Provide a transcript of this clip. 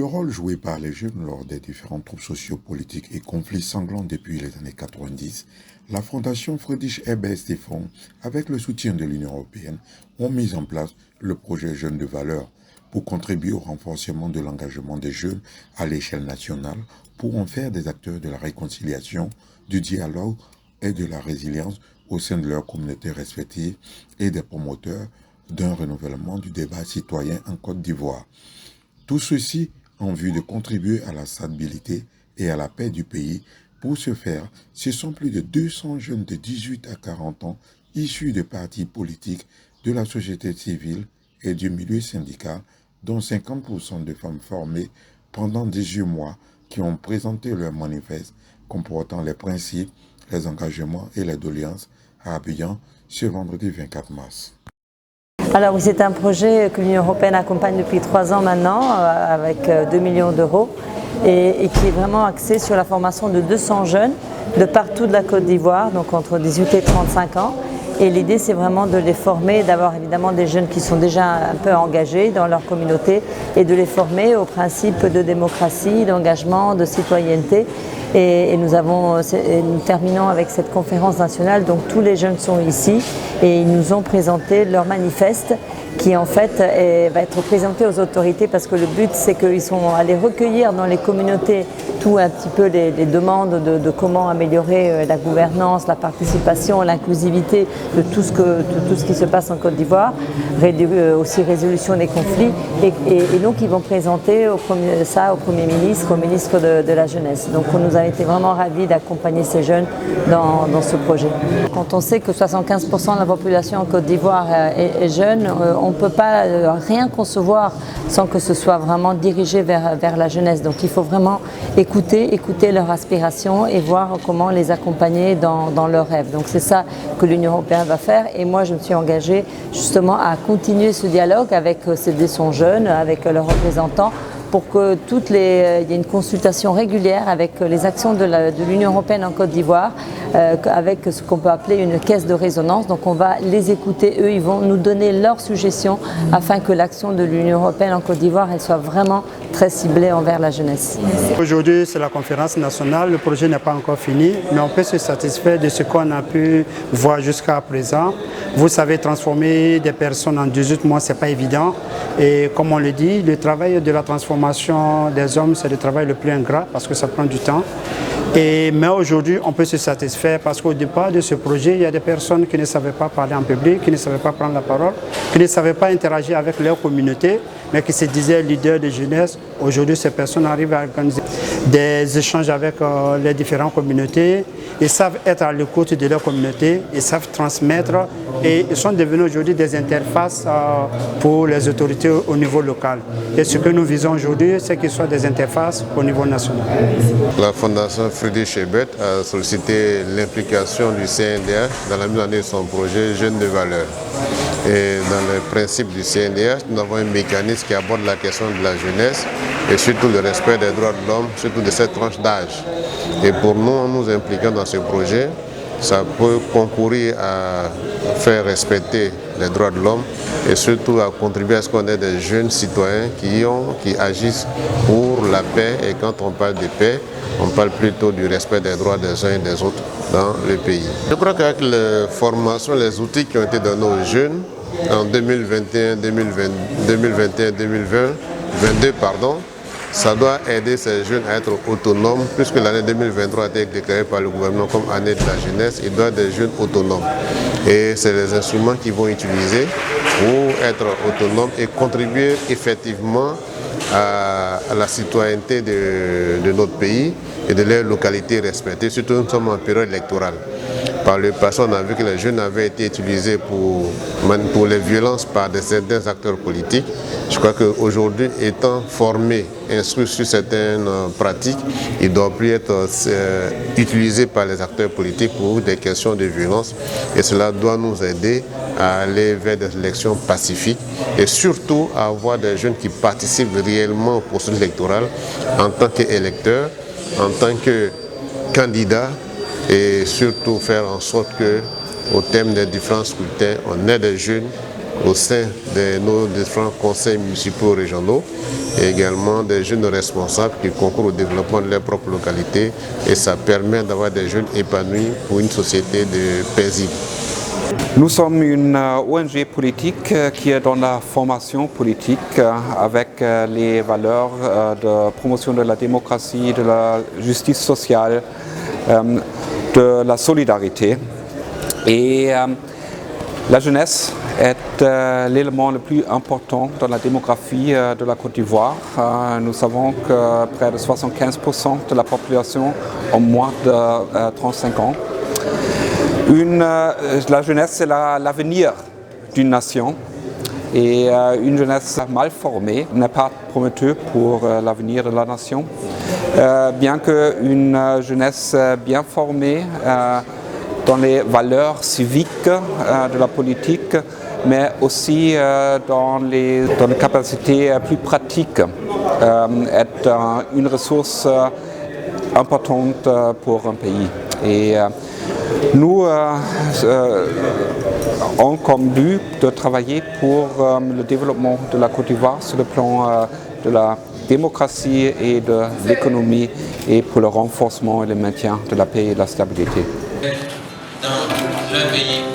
rôle joué par les jeunes lors des différents troubles sociopolitiques et conflits sanglants depuis les années 90, la Fondation Friedrich Ebert Stéphane, avec le soutien de l'Union européenne, ont mis en place le projet Jeunes de valeur pour contribuer au renforcement de l'engagement des jeunes à l'échelle nationale pour en faire des acteurs de la réconciliation, du dialogue et de la résilience au sein de leurs communautés respectives et des promoteurs d'un renouvellement du débat citoyen en Côte d'Ivoire. Tout ceci en vue de contribuer à la stabilité et à la paix du pays. Pour ce faire, ce sont plus de 200 jeunes de 18 à 40 ans issus de partis politiques, de la société civile et du milieu syndical, dont 50% de femmes formées pendant 18 mois qui ont présenté leur manifeste comportant les principes, les engagements et les doléances à Abidjan ce vendredi 24 mars. Alors oui, c'est un projet que l'Union européenne accompagne depuis 3 ans maintenant avec 2 millions d'euros et qui est vraiment axé sur la formation de 200 jeunes de partout de la Côte d'Ivoire, donc entre 18 et 35 ans. Et l'idée, c'est vraiment de les former, d'avoir évidemment des jeunes qui sont déjà un peu engagés dans leur communauté et de les former aux principes de démocratie, d'engagement, de citoyenneté. Et nous terminons avec cette conférence nationale, donc tous les jeunes sont ici et ils nous ont présenté leur manifeste qui en fait va être présenté aux autorités parce que le but c'est qu'ils sont allés recueillir dans les communautés tout un petit peu les demandes de comment améliorer la gouvernance, la participation, l'inclusivité de tout ce qui se passe en Côte d'Ivoire, aussi résolution des conflits et donc ils vont présenter ça au Premier ministre, au ministre de la Jeunesse. Donc on nous a été vraiment ravis d'accompagner ces jeunes dans ce projet. Quand on sait que 75% de la population en Côte d'Ivoire est jeune, on ne peut pas rien concevoir sans que ce soit vraiment dirigé vers la jeunesse. Donc il faut vraiment écouter leurs aspirations et voir comment les accompagner dans leurs rêves. Donc c'est ça que l'Union européenne va faire et moi je me suis engagée justement à continuer ce dialogue avec ces 200 jeunes, avec leurs représentants, pour que il y ait une consultation régulière avec les actions de l'Union européenne en Côte d'Ivoire, avec ce qu'on peut appeler une caisse de résonance. Donc on va les écouter, eux ils vont nous donner leurs suggestions afin que l'action de l'Union européenne en Côte d'Ivoire elle soit vraiment très ciblée envers la jeunesse. Aujourd'hui c'est la conférence nationale, le projet n'est pas encore fini, mais on peut se satisfaire de ce qu'on a pu voir jusqu'à présent. Vous savez, transformer des personnes en 18 mois, ce n'est pas évident. Et comme on le dit, le travail de la transformation des hommes, c'est le travail le plus ingrat parce que ça prend du temps. Mais aujourd'hui, on peut se satisfaire parce qu'au départ de ce projet, il y a des personnes qui ne savaient pas parler en public, qui ne savaient pas prendre la parole, qui ne savaient pas interagir avec leur communauté, mais qui se disaient leaders de jeunesse. Aujourd'hui, ces personnes arrivent à organiser des échanges avec les différentes communautés. Ils savent être à l'écoute de leur communauté, ils savent transmettre et ils sont devenus aujourd'hui des interfaces pour les autorités au niveau local. Et ce que nous visons aujourd'hui, c'est qu'ils soient des interfaces au niveau national. La Fondation Friedrich Ebert a sollicité l'implication du CNDH dans la mise en œuvre de son projet Jeunes de valeur. Et dans le principe du CNDH, nous avons un mécanisme qui aborde la question de la jeunesse et surtout le respect des droits de l'homme, surtout de cette tranche d'âge. Et pour nous, en nous impliquant dans ce projet, ça peut concourir à faire respecter les droits de l'homme et surtout à contribuer à ce qu'on ait des jeunes citoyens qui agissent pour la paix. Et quand on parle de paix, on parle plutôt du respect des droits des uns et des autres dans le pays. Je crois qu'avec les formations, les outils qui ont été donnés aux jeunes en 2021, 2022, ça doit aider ces jeunes à être autonomes, puisque l'année 2023 a été déclarée par le gouvernement comme année de la jeunesse. Il doit être des jeunes autonomes. Et c'est les instruments qu'ils vont utiliser pour être autonomes et contribuer effectivement à la citoyenneté de notre pays et de leurs localités respectées, surtout nous sommes en période électorale. Par le passé, on a vu que les jeunes avaient été utilisés pour les violences par certains acteurs politiques. Je crois qu'aujourd'hui, étant formés, instruits sur certaines pratiques, ils ne doivent plus être utilisés par les acteurs politiques pour des questions de violence. Et cela doit nous aider à aller vers des élections pacifiques et surtout à avoir des jeunes qui participent réellement au processus électoral en tant qu'électeurs, en tant que candidats, et surtout faire en sorte que, au thème des différents scrutins, on ait des jeunes au sein de nos différents conseils municipaux régionaux et également des jeunes responsables qui concourent au développement de leur propre localité et ça permet d'avoir des jeunes épanouis pour une société paisible. Nous sommes une ONG politique qui est dans la formation politique avec les valeurs de promotion de la démocratie, de la justice sociale, de la solidarité. Et la jeunesse est l'élément le plus important dans la démographie de la Côte d'Ivoire. Nous savons que près de 75% de la population ont moins de 35 ans. La jeunesse, c'est l'avenir d'une nation et une jeunesse mal formée n'est pas prometteuse pour l'avenir de la nation. Bien qu'une jeunesse bien formée dans les valeurs civiques de la politique, mais aussi dans les capacités plus pratiques, est une ressource importante pour un pays. Et nous avons comme but de travailler pour le développement de la Côte d'Ivoire sur le plan de la démocratie et de l'économie et pour le renforcement et le maintien de la paix et de la stabilité. Dans le pays